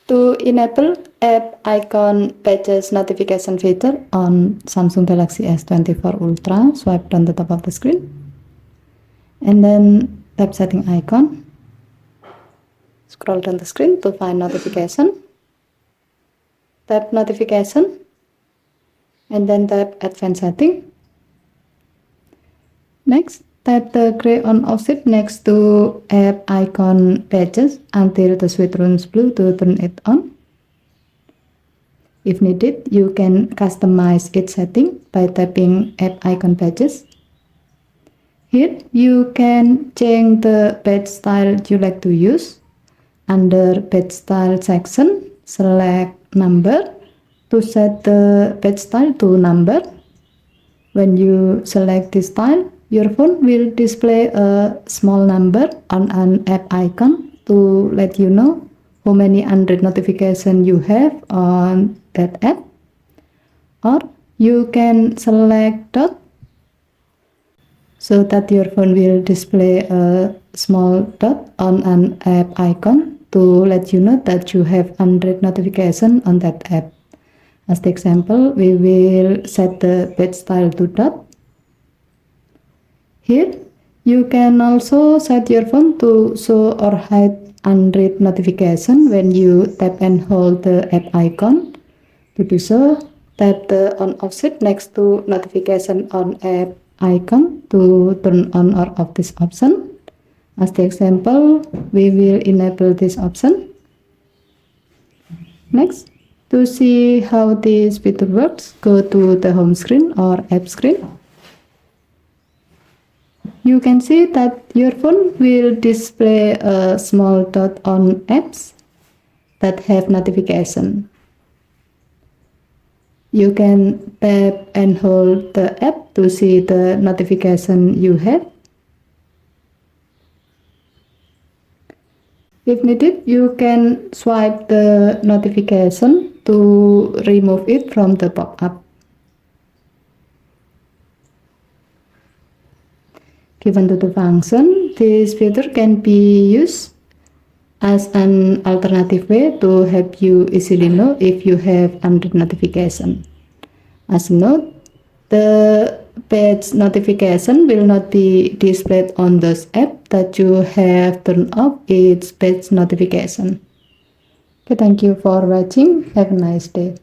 To enable app icon pages notification feature on Samsung Galaxy S24 Ultra, swipe down the top of the screen and then tap setting icon. Scroll down the screen to find notification. Tap notification and then tap advanced setting. Next, tap the gray on off switch next to app icon pages until the switch turns blue to turn it on. If needed, you can customize its setting by tapping app icon pages. Here, you can change the page style you like to use. Under page style section, select number to set the page style to number. When you select this style, your phone will display a small number on an app icon to let you know how many Android notifications you have on that app. Or you can select dot so that your phone will display a small dot on an app icon to let you know that you have Android notification on that app. As the example, we will set the page style to dot. Here, you can also set your phone to show or hide Android notification when you tap and hold the app icon. To do so, tap the on-off switch next to notification on app icon to turn on or off this option. As the example, we will enable this option. Next, to see how this feature works, go to the home screen or app screen. You can see that your phone will display a small dot on apps that have notification. You can tap and hold the app to see the notification you have. If needed, you can swipe the notification to remove it from the pop-up. Given to the function, this feature can be used as an alternative way to help you easily know if you have Android notification. As a note, the page notification will not be displayed on those apps that you have turned off its page notification. Okay, thank you for watching. Have a nice day.